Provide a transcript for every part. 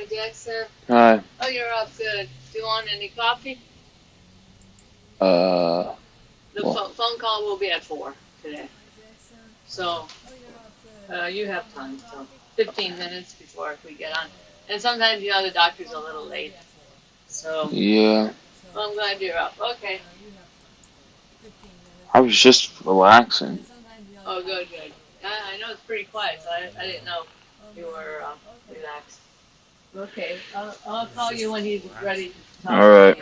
Jackson. Hi. Oh, you're up. Good. Do you want any coffee? Uh, The well, phone call will be at 4 today. So you have time. So 15 minutes before we get on. And sometimes, the doctor's a little late. So yeah. well, I'm glad you're up. Okay. I was just relaxing. Oh, good, good. I know it's pretty quiet, so I didn't know you were relaxed. Okay. I'll call you when he's ready to talk. All right.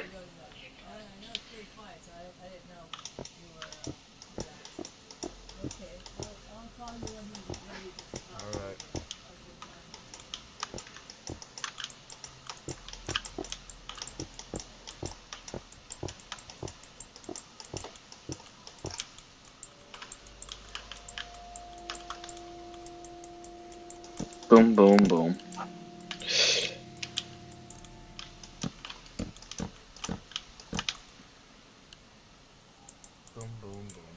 Boom, boom, boom. Boom, boom, boom.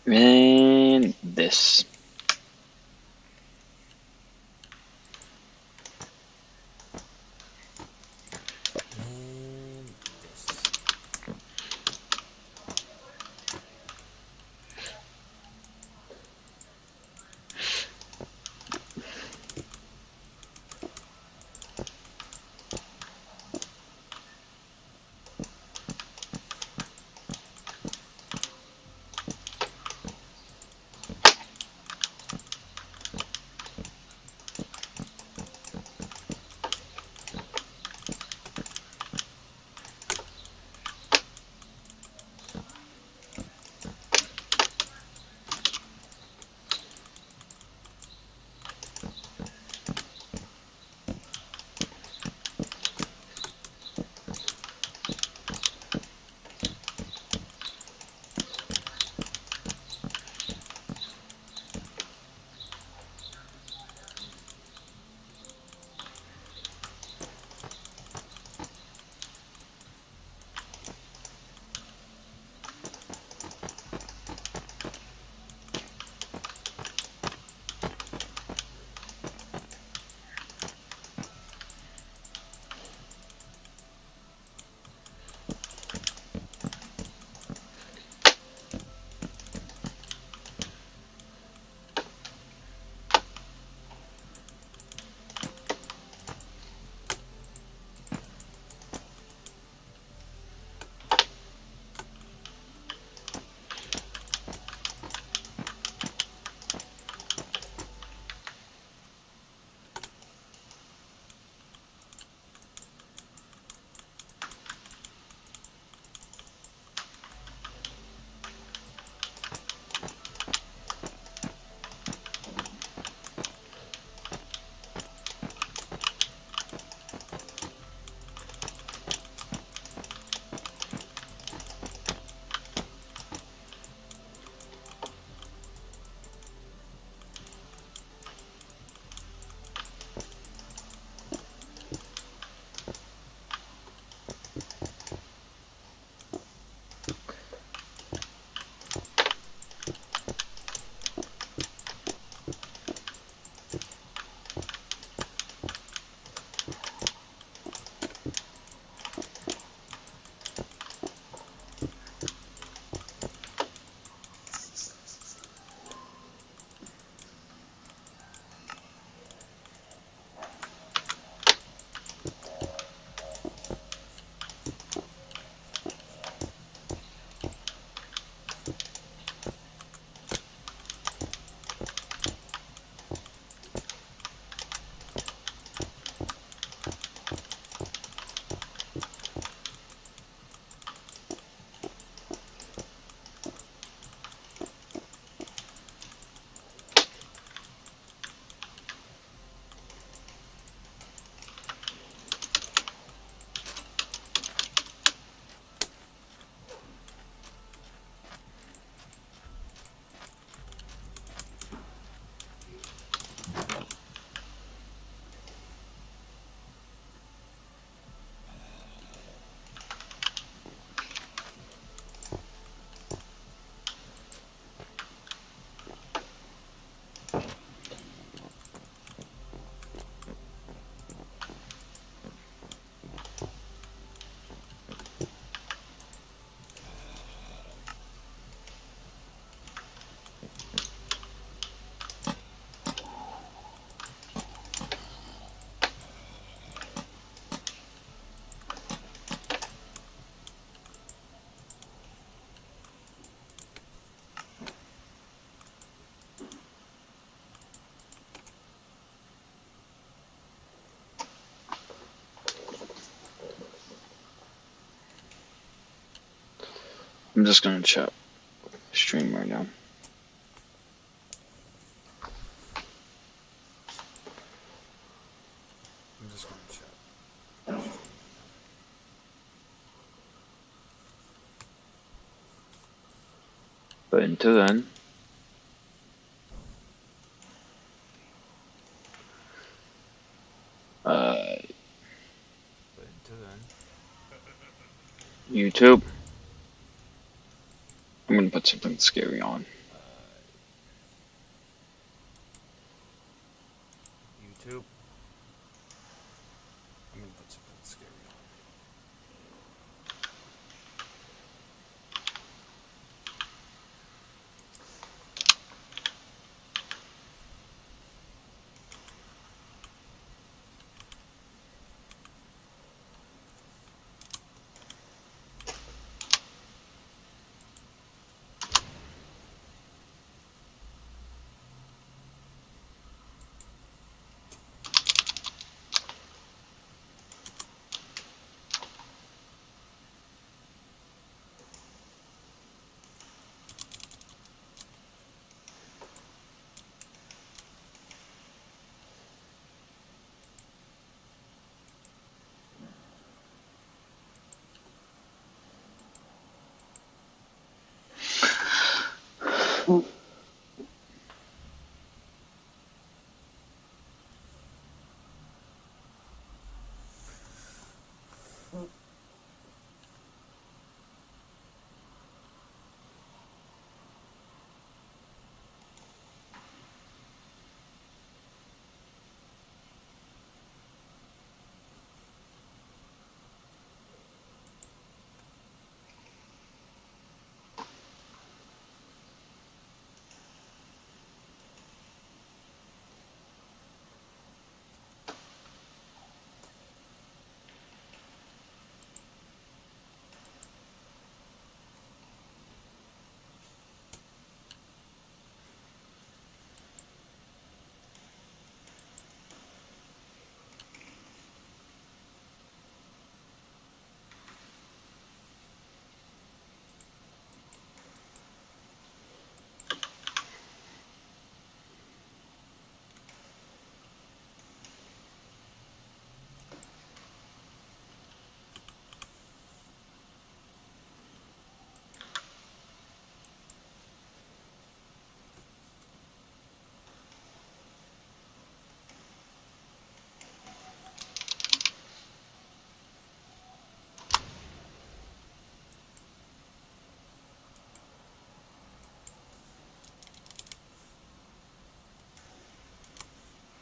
And this. And this. I'm just gonna check stream right now. I'm just gonna check. But until then, But until then, YouTube. I'm gonna put something scary on. YouTube. I'm gonna put something scary on.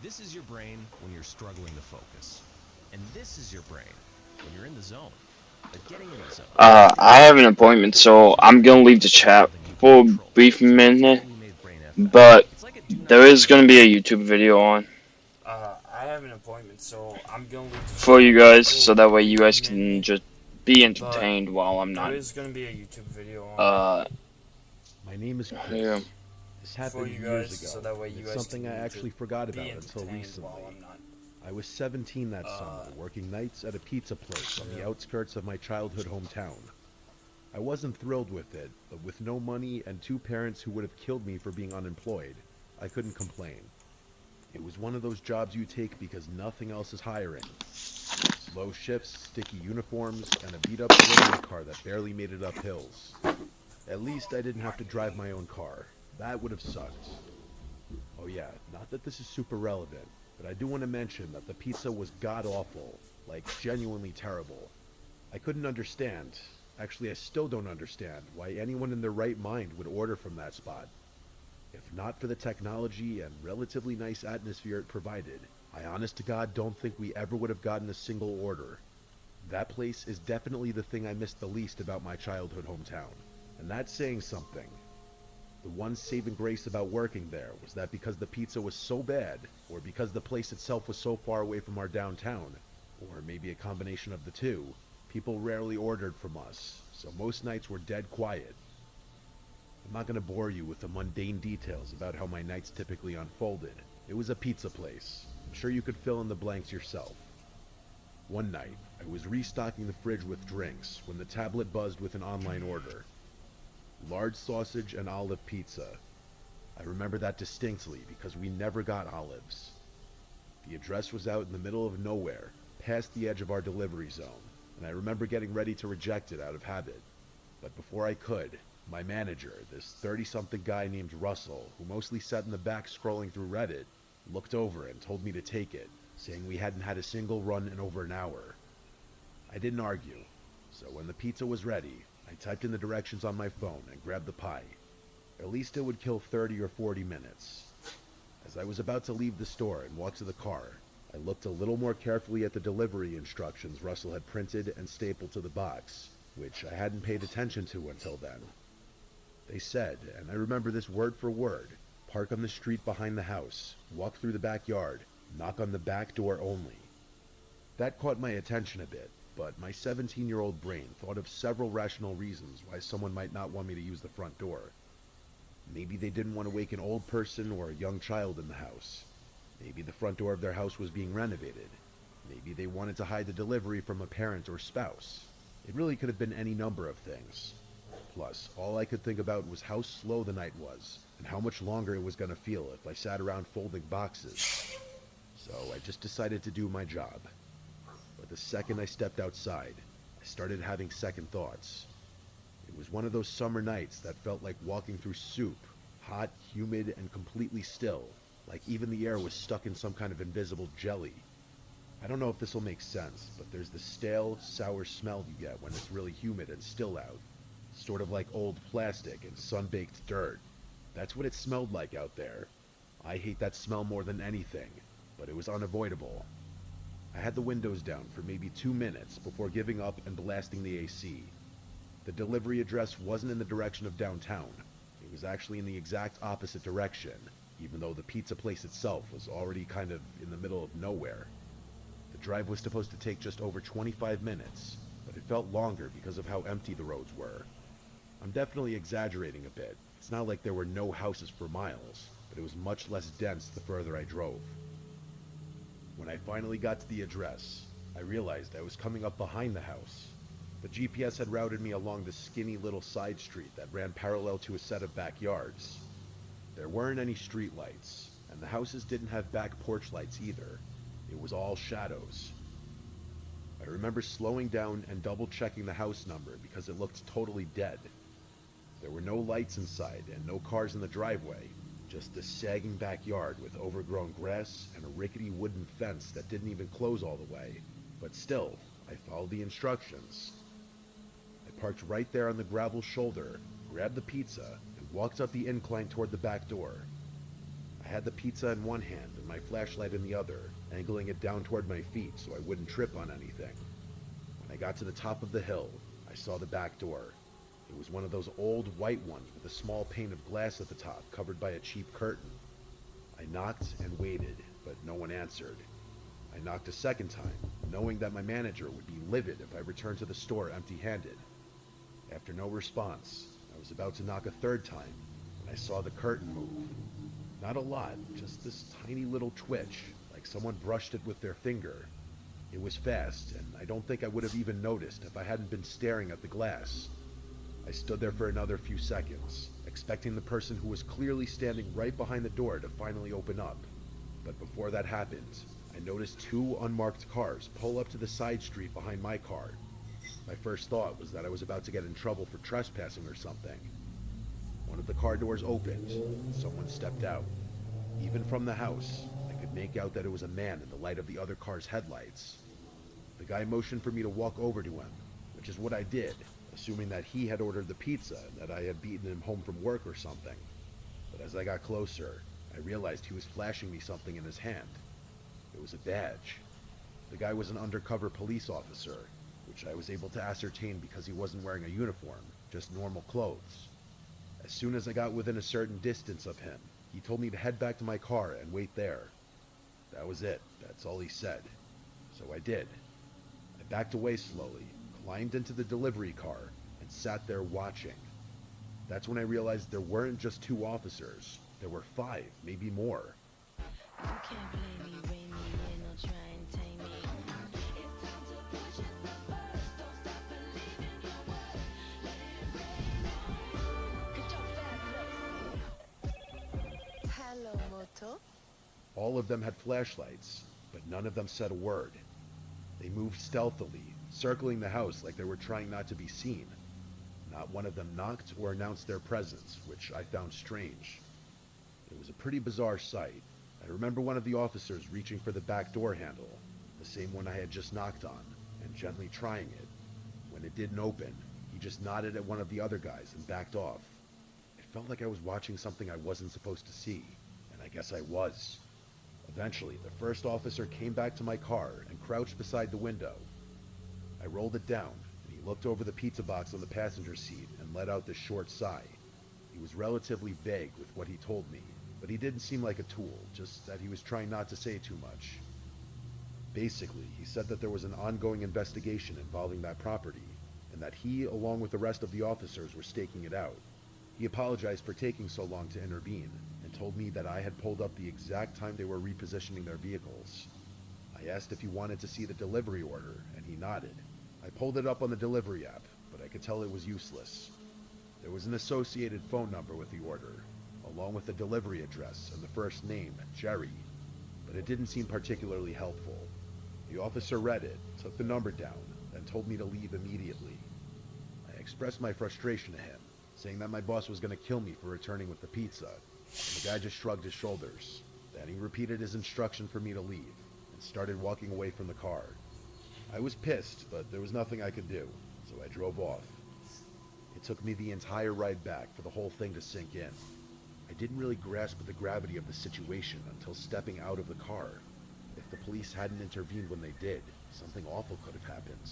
This is your brain when you're struggling to focus. And this is your brain when you're in the zone. But getting in the zone. I have an appointment, so I'm gonna leave the chat for a brief minute. But there is gonna be a YouTube video on I have an appointment, so I'm gonna leave the for you chat guys, for so that way a you guys brief can minute. just be entertained while I'm There not. is gonna be a YouTube video on My name is Chris. Yeah. This for happened you years guys, ago. so that way you It's guys something can I actually just forgot be about until entertained recently. while I'm not. I was 17 that summer, working nights at a pizza place on the outskirts of my childhood hometown. I wasn't thrilled with it, but with no money and two parents who would have killed me for being unemployed, I couldn't complain. It was one of those jobs you take because nothing else is hiring. Slow shifts, sticky uniforms, and a beat-up delivery car that barely made it up hills. At least I didn't have to drive my own car. That would have sucked. Oh yeah, not that this is super relevant, but I do want to mention that the pizza was god-awful, like genuinely terrible. I couldn't understand, actually I still don't understand, why anyone in their right mind would order from that spot. If not for the technology and relatively nice atmosphere it provided, I honest to God don't think we ever would have gotten a single order. That place is definitely the thing I missed the least about my childhood hometown, and that's saying something. The one saving grace about working there was that because the pizza was so bad, or because the place itself was so far away from our downtown, or maybe a combination of the two, people rarely ordered from us, so most nights were dead quiet. I'm not going to bore you with the mundane details about how my nights typically unfolded. It was a pizza place. I'm sure you could fill in the blanks yourself. One night, I was restocking the fridge with drinks when the tablet buzzed with an online order. Large sausage and olive pizza. I remember that distinctly because we never got olives. The address was out in the middle of nowhere, past the edge of our delivery zone, and I remember getting ready to reject it out of habit. But before I could, my manager, this 30-something guy named Russell, who mostly sat in the back scrolling through Reddit, looked over and told me to take it, saying we hadn't had a single run in over an hour. I didn't argue, so when the pizza was ready, I typed in the directions on my phone and grabbed the pie. At least it would kill 30 or 40 minutes. As I was about to leave the store and walk to the car, I looked a little more carefully at the delivery instructions Russell had printed and stapled to the box, which I hadn't paid attention to until then. They said, and I remember this word for word, park on the street behind the house, walk through the backyard, knock on the back door only. That caught my attention a bit, but my 17-year-old brain thought of several rational reasons why someone might not want me to use the front door. Maybe they didn't want to wake an old person or a young child in the house. Maybe the front door of their house was being renovated. Maybe they wanted to hide the delivery from a parent or spouse. It really could have been any number of things. Plus, all I could think about was how slow the night was, and how much longer it was going to feel if I sat around folding boxes. So I just decided to do my job. But the second I stepped outside, I started having second thoughts. It was one of those summer nights that felt like walking through soup, hot, humid, and completely still, like even the air was stuck in some kind of invisible jelly. I don't know if this will make sense, but there's the stale, sour smell you get when it's really humid and still out. Sort of like old plastic and sun-baked dirt. That's what it smelled like out there. I hate that smell more than anything, but it was unavoidable. I had the windows down for maybe 2 minutes before giving up and blasting the AC. The delivery address wasn't in the direction of downtown. It was actually in the exact opposite direction, even though the pizza place itself was already kind of in the middle of nowhere. The drive was supposed to take just over 25 minutes, but it felt longer because of how empty the roads were. I'm definitely exaggerating a bit. It's not like there were no houses for miles, but it was much less dense the further I drove. When I finally got to the address, I realized I was coming up behind the house. The GPS had routed me along the skinny little side street that ran parallel to a set of backyards. There weren't any street lights, and the houses didn't have back porch lights either. It was all shadows. I remember slowing down and double-checking the house number because it looked totally dead. There were no lights inside and no cars in the driveway, just a sagging backyard with overgrown grass and a rickety wooden fence that didn't even close all the way. But still, I followed the instructions. I parked right there on the gravel shoulder, grabbed the pizza, and walked up the incline toward the back door. I had the pizza in one hand and my flashlight in the other, angling it down toward my feet so I wouldn't trip on anything. When I got to the top of the hill, I saw the back door. It was one of those old white ones with a small pane of glass at the top covered by a cheap curtain. I knocked and waited, but no one answered. I knocked a second time, knowing that my manager would be livid if I returned to the store empty-handed. After no response, I was about to knock a third time when I saw the curtain move. Not a lot, just this tiny little twitch, like someone brushed it with their finger. It was fast, and I don't think I would have even noticed if I hadn't been staring at the glass. I stood there for another few seconds, expecting the person who was clearly standing right behind the door to finally open up. But before that happened, I noticed 2 unmarked cars pull up to the side street behind my car. My first thought was that I was about to get in trouble for trespassing or something. One of the car doors opened, and someone stepped out. Even from the house, I could make out that it was a man in the light of the other car's headlights. The guy motioned for me to walk over to him, which is what I did, assuming that he had ordered the pizza and that I had beaten him home from work or something. But as I got closer, I realized he was flashing me something in his hand. It was a badge. The guy was an undercover police officer, which I was able to ascertain because he wasn't wearing a uniform, just normal clothes. As soon as I got within a certain distance of him, he told me to head back to my car and wait there. That was it. That's all he said. So I did. I backed away slowly, climbed into the delivery car, and sat there watching. That's when I realized there weren't just 2 officers. There were 5, maybe more. You can't play me, rein me in, or try and tame me. It's time to push it reverse. Don't stop believing your worth. Let it rain on you. All of them had flashlights, but none of them said a word. They moved stealthily, circling the house like they were trying not to be seen. Not one of them knocked or announced their presence, which I found strange. It was a pretty bizarre sight. I remember one of the officers reaching for the back door handle, the same one I had just knocked on, and gently trying it. When it didn't open, he just nodded at one of the other guys and backed off. It felt like I was watching something I wasn't supposed to see, and I guess I was. Eventually, the first officer came back to my car and crouched beside the window. I rolled it down, and he looked over the pizza box on the passenger seat and let out this short sigh. He was relatively vague with what he told me, but he didn't seem like a tool, just that he was trying not to say too much. Basically, he said that there was an ongoing investigation involving that property, and that he, along with the rest of the officers, were staking it out. He apologized for taking so long to intervene, and told me that I had pulled up the exact time they were repositioning their vehicles. I asked if he wanted to see the delivery order, and he nodded. I pulled it up on the delivery app, but I could tell it was useless. There was an associated phone number with the order, along with the delivery address and the first name, Jerry, but it didn't seem particularly helpful. The officer read it, took the number down, and told me to leave immediately. I expressed my frustration to him, saying that my boss was going to kill me for returning with the pizza, and the guy just shrugged his shoulders. Then he repeated his instruction for me to leave, and started walking away from the car. I was pissed, but there was nothing I could do, so I drove off. It took me the entire ride back for the whole thing to sink in. I didn't really grasp the gravity of the situation until stepping out of the car. If the police hadn't intervened when they did, something awful could have happened.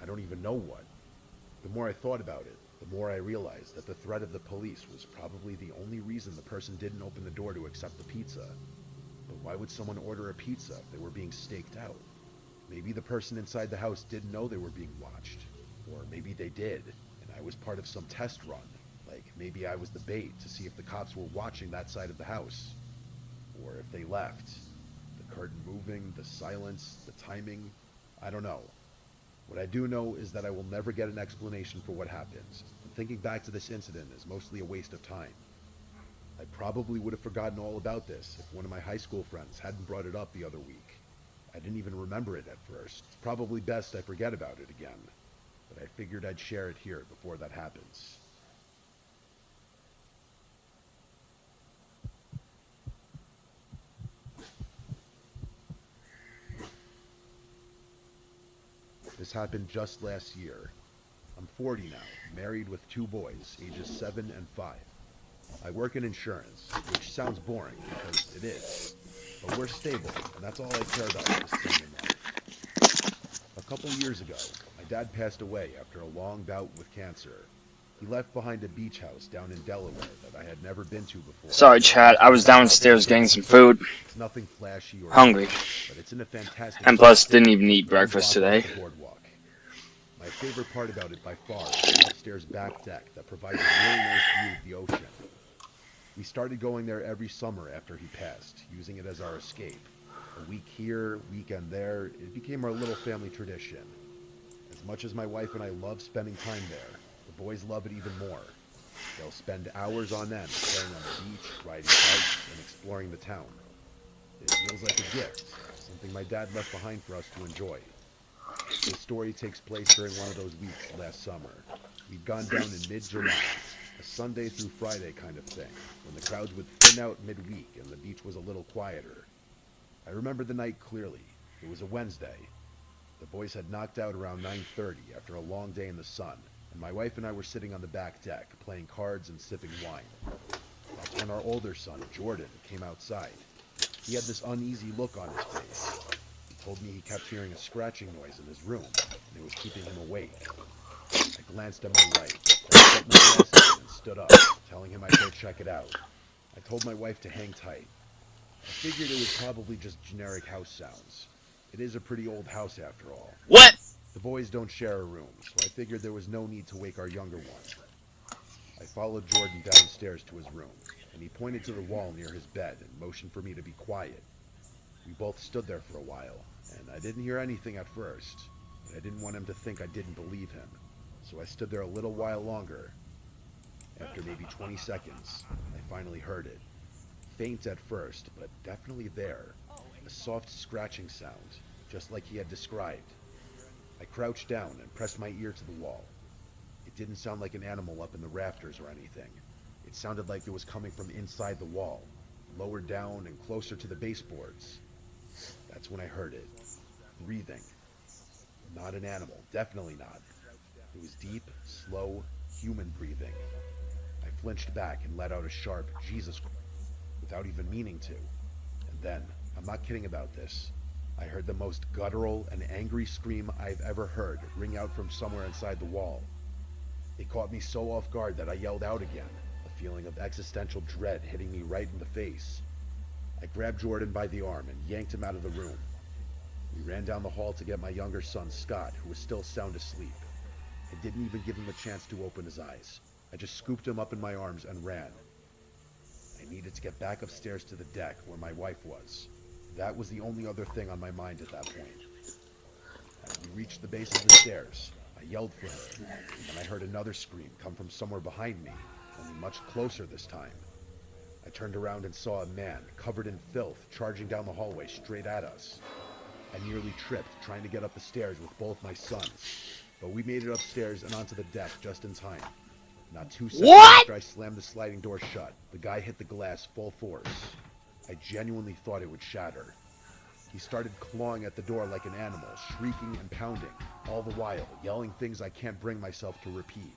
I don't even know what. The more I thought about it, the more I realized that the threat of the police was probably the only reason the person didn't open the door to accept the pizza. But why would someone order a pizza if they were being staked out? Maybe the person inside the house didn't know they were being watched. Or maybe they did, and I was part of some test run. Like, maybe I was the bait to see if the cops were watching that side of the house. Or if they left. The curtain moving, the silence, the timing, I don't know. What I do know is that I will never get an explanation for what happened, and thinking back to this incident is mostly a waste of time. I probably would have forgotten all about this if one of my high school friends hadn't brought it up the other week. I didn't even remember it at first. It's probably best I forget about it again, but I figured I'd share it here before that happens. This happened just last year. I'm 40 now, married with 2 boys, ages 7 and 5. I work in insurance, which sounds boring because it is, but we're stable, and that's all I care about at this thing in life. A couple years ago, my dad passed away after a long bout with cancer. He left behind a beach house down in Delaware that I had never been to before. Sorry, Chad. I was downstairs getting some food. It's nothing flashy or Hungry. but it's in a fantastic And plus, didn't even eat breakfast today. boardwalk. My favorite part about it by far is the upstairs back deck that provides a really nice view of the ocean. We started going there every summer after he passed, using it as our escape. A week here, weekend there, it became our little family tradition. As much as my wife and I love spending time there, the boys love it even more. They'll spend hours on end playing on the beach, riding bikes, and exploring the town. It feels like a gift, something my dad left behind for us to enjoy. This story takes place during one of those weeks last summer. We'd gone down in mid-July, a Sunday through Friday kind of thing, when the crowds would thin out midweek and the beach was a little quieter. I remember the night clearly. It was a Wednesday. The boys had knocked out around 9:30 after a long day in the sun, and my wife and I were sitting on the back deck, playing cards and sipping wine. That's when our older son, Jordan, came outside. He had this uneasy look on his face. He told me he kept hearing a scratching noise in his room, and it was keeping him awake. I glanced at my right, put my glasses on and stood up, telling him I'd go check it out. I told my wife to hang tight. I figured it was probably just generic house sounds. It is a pretty old house after all. What? The boys don't share a room, so I figured there was no need to wake our younger one. I followed Jordan downstairs to his room, and he pointed to the wall near his bed and motioned for me to be quiet. We both stood there for a while, and I didn't hear anything at first, but I didn't want him to think I didn't believe him, so I stood there a little while longer. After maybe 20 seconds, I finally heard it. faint at first, but definitely there. A soft scratching sound, just like he had described. I crouched down and pressed my ear to the wall. It didn't sound like an animal up in the rafters or anything. It sounded like it was coming from inside the wall, lower down and closer to the baseboards. That's when I heard it. Breathing. Not an animal, definitely not. It was deep, slow, human breathing. I flinched back and let out a sharp Jesus Christ without even meaning to. And then, I'm not kidding about this, I heard the most guttural and angry scream I've ever heard ring out from somewhere inside the wall. It caught me so off guard that I yelled out again, a feeling of existential dread hitting me right in the face. I grabbed Jordan by the arm and yanked him out of the room. We ran down the hall to get my younger son, Scott, who was still sound asleep. I didn't even give him a chance to open his eyes. I just scooped him up in my arms and ran. I needed to get back upstairs to the deck where my wife was. That was the only other thing on my mind at that point. As we reached the base of the stairs, I yelled for her, and I heard another scream come from somewhere behind me, only much closer this time. I turned around and saw a man, covered in filth, charging down the hallway straight at us. I nearly tripped trying to get up the stairs with both my sons, but we made it upstairs and onto the deck just in time. Not 2 seconds after I slammed the sliding door shut, the guy hit the glass full force. I genuinely thought it would shatter. He started clawing at the door like an animal, shrieking and pounding, all the while yelling things I can't bring myself to repeat.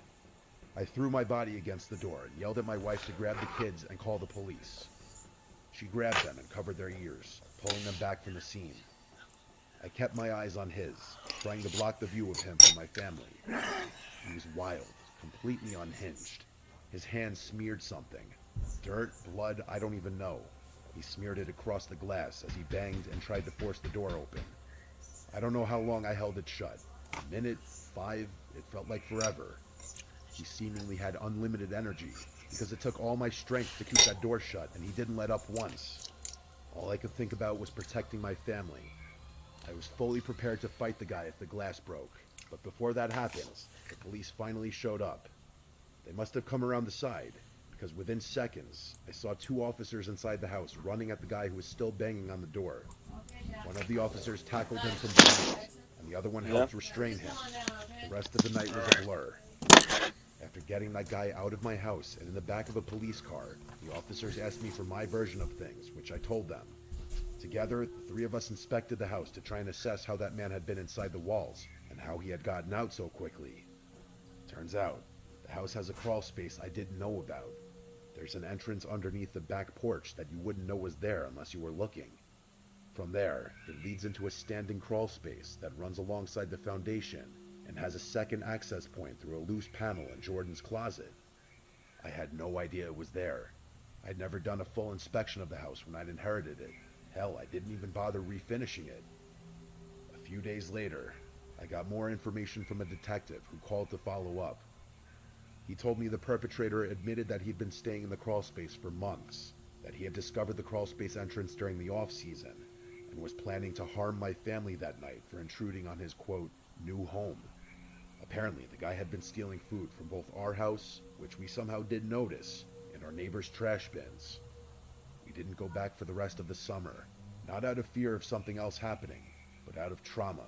I threw my body against the door and yelled at my wife to grab the kids and call the police. She grabbed them and covered their ears, pulling them back from the scene. I kept my eyes on his, trying to block the view of him from my family. He was wild, completely unhinged. His hands smeared something. Dirt, blood, I don't even know. He smeared it across the glass as he banged and tried to force the door open. I don't know how long I held it shut. A minute, 5, it felt like forever. He seemingly had unlimited energy, because it took all my strength to keep that door shut, and he didn't let up once. All I could think about was protecting my family. I was fully prepared to fight the guy if the glass broke, but before that happened, the police finally showed up. They must have come around the side, because within seconds, I saw 2 officers inside the house running at the guy who was still banging on the door. One of the officers tackled him from behind, and the other one helped restrain him. The rest of the night was a blur. After getting that guy out of my house and in the back of a police car, the officers asked me for my version of things, which I told them. Together, the 3 of us inspected the house to try and assess how that man had been inside the walls, and how he had gotten out so quickly. Turns out, the house has a crawl space I didn't know about. There's an entrance underneath the back porch that you wouldn't know was there unless you were looking. From there, it leads into a standing crawl space that runs alongside the foundation and has a second access point through a loose panel in Jordan's closet. I had no idea it was there. I'd never done a full inspection of the house when I'd inherited it. Hell, I didn't even bother refinishing it. A few days later, I got more information from a detective who called to follow up. He told me the perpetrator admitted that he'd been staying in the crawlspace for months, that he had discovered the crawlspace entrance during the off-season, and was planning to harm my family that night for intruding on his, quote, new home. Apparently, the guy had been stealing food from both our house, which we somehow did notice, and our neighbor's trash bins. We didn't go back for the rest of the summer, not out of fear of something else happening, but out of trauma.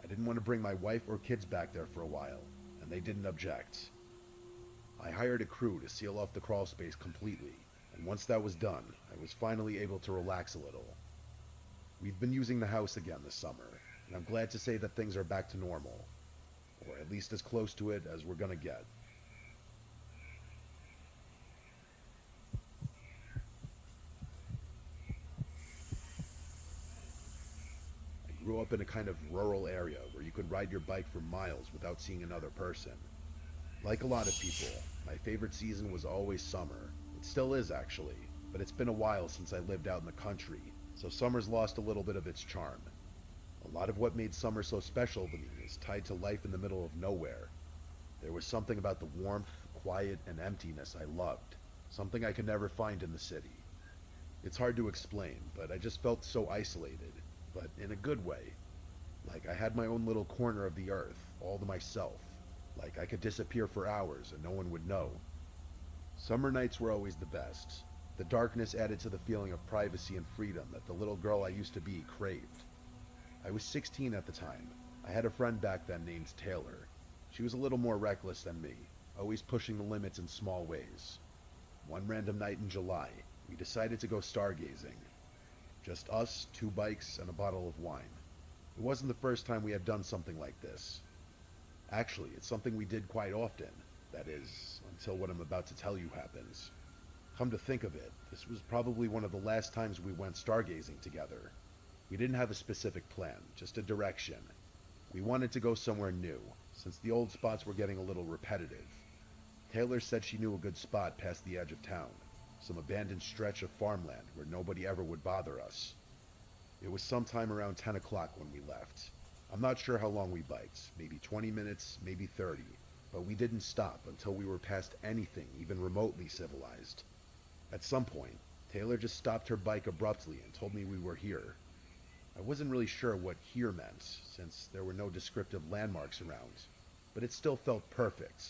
I didn't want to bring my wife or kids back there for a while, and they didn't object. I hired a crew to seal off the crawlspace completely, and once that was done, I was finally able to relax a little. We've been using the house again this summer, and I'm glad to say that things are back to normal, or at least as close to it as we're gonna get. I grew up in a kind of rural area where you could ride your bike for miles without seeing another person. Like a lot of people, my favorite season was always summer. It still is, actually, but it's been a while since I lived out in the country, so summer's lost a little bit of its charm. A lot of what made summer so special to me is tied to life in the middle of nowhere. There was something about the warmth, quiet, and emptiness I loved, something I could never find in the city. It's hard to explain, but I just felt so isolated, but in a good way. Like I had my own little corner of the earth, all to myself. Like I could disappear for hours and no one would know. Summer nights were always the best. The darkness added to the feeling of privacy and freedom that the little girl I used to be craved. I was 16 at the time. I had a friend back then named Taylor. She was a little more reckless than me, always pushing the limits in small ways. One random night in July, we decided to go stargazing. Just us, 2 bikes, and a bottle of wine. It wasn't the first time we had done something like this. Actually, it's something we did quite often. That is, until what I'm about to tell you happens. Come to think of it, this was probably one of the last times we went stargazing together. We didn't have a specific plan, just a direction. We wanted to go somewhere new, since the old spots were getting a little repetitive. Taylor said she knew a good spot past the edge of town, some abandoned stretch of farmland where nobody ever would bother us. It was sometime around 10 o'clock when we left. I'm not sure how long we biked, maybe 20 minutes, maybe 30, but we didn't stop until we were past anything even remotely civilized. At some point, Taylor just stopped her bike abruptly and told me we were here. I wasn't really sure what here meant, since there were no descriptive landmarks around, but it still felt perfect.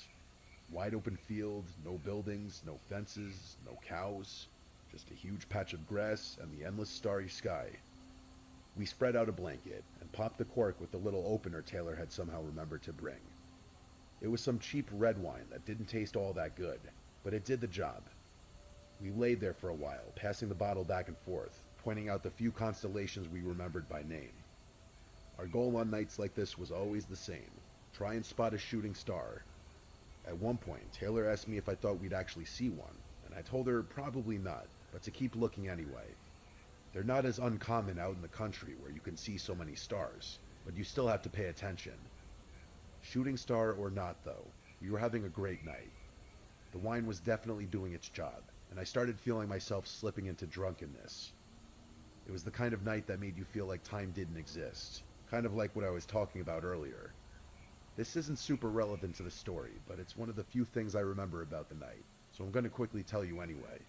Wide open field, no buildings, no fences, no cows, just a huge patch of grass and the endless starry sky. We spread out a blanket and popped the cork with the little opener Taylor had somehow remembered to bring. It was some cheap red wine that didn't taste all that good, but it did the job. We laid there for a while, passing the bottle back and forth, pointing out the few constellations we remembered by name. Our goal on nights like this was always the same: try and spot a shooting star. At one point, Taylor asked me if I thought we'd actually see one, and I told her probably not, but to keep looking anyway. They're not as uncommon out in the country where you can see so many stars, but you still have to pay attention. Shooting star or not though, we were having a great night. The wine was definitely doing its job, and I started feeling myself slipping into drunkenness. It was the kind of night that made you feel like time didn't exist, kind of like what I was talking about earlier. This isn't super relevant to the story, but it's one of the few things I remember about the night, so I'm going to quickly tell you anyway.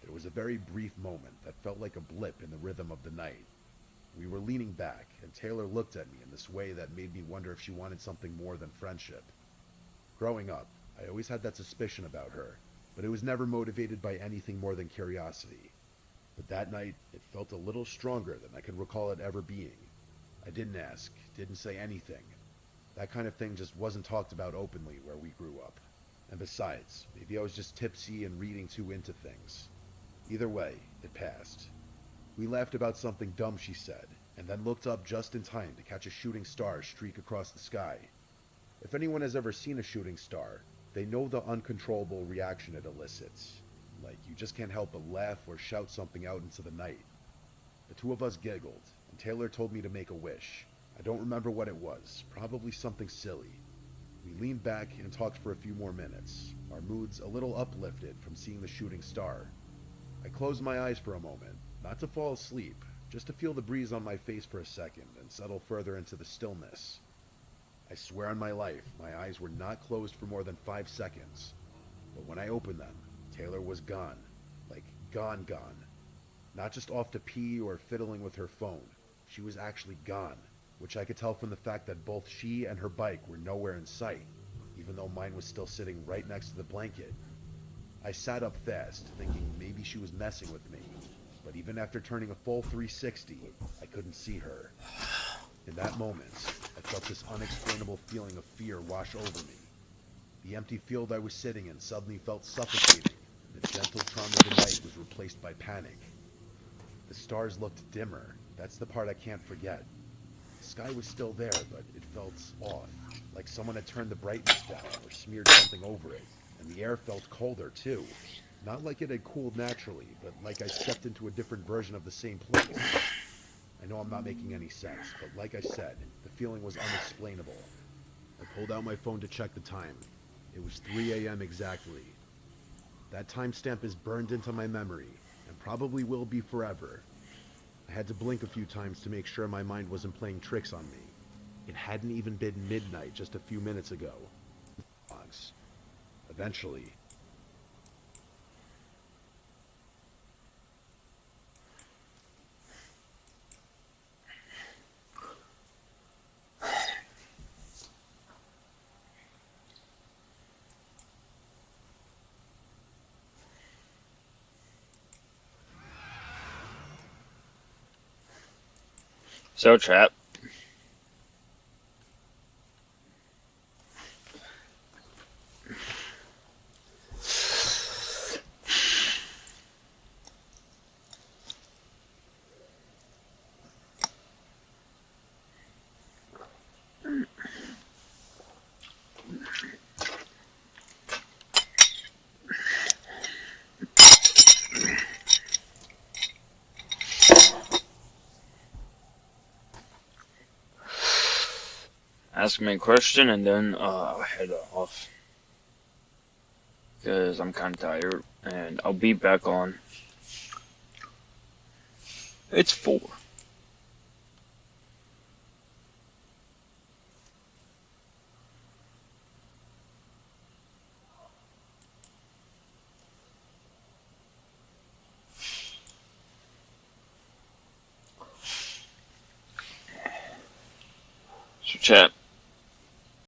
There was a very brief moment that felt like a blip in the rhythm of the night. We were leaning back, and Taylor looked at me in this way that made me wonder if she wanted something more than friendship. Growing up, I always had that suspicion about her, but it was never motivated by anything more than curiosity. But that night, it felt a little stronger than I could recall it ever being. I didn't ask, didn't say anything. That kind of thing just wasn't talked about openly where we grew up. And besides, maybe I was just tipsy and reading too into things. Either way, it passed. We laughed about something dumb she said, and then looked up just in time to catch a shooting star streak across the sky. If anyone has ever seen a shooting star, they know the uncontrollable reaction it elicits. Like, you just can't help but laugh or shout something out into the night. The two of us giggled, and Taylor told me to make a wish. I don't remember what it was, probably something silly. We leaned back and talked for a few more minutes, our moods a little uplifted from seeing the shooting star. I closed my eyes for a moment, not to fall asleep, just to feel the breeze on my face for a second and settle further into the stillness. I swear on my life, my eyes were not closed for more than 5 seconds. But when I opened them, Taylor was gone. Like, gone. Not just off to pee or fiddling with her phone. She was actually gone, which I could tell from the fact that both she and her bike were nowhere in sight, even though mine was still sitting right next to the blanket. I sat up fast, thinking maybe she was messing with me, but even after turning a full 360, I couldn't see her. In that moment, I felt this unexplainable feeling of fear wash over me. The empty field I was sitting in suddenly felt suffocating, and the gentle charm of the night was replaced by panic. The stars looked dimmer. That's the part I can't forget. The sky was still there, but it felt off, like someone had turned the brightness down or smeared something over it. And the air felt colder, too. Not like it had cooled naturally, but like I stepped into a different version of the same place. I know I'm not making any sense, but like I said, the feeling was unexplainable. I pulled out my phone to check the time. It was 3 a.m. exactly. That timestamp is burned into my memory, and probably will be forever. I had to blink a few times to make sure my mind wasn't playing tricks on me. It hadn't even been midnight just a few minutes ago. Eventually, So, chat. Ask me a question and then I'll head off. Because I'm kind of tired. And I'll be back on. It's 4. So chat.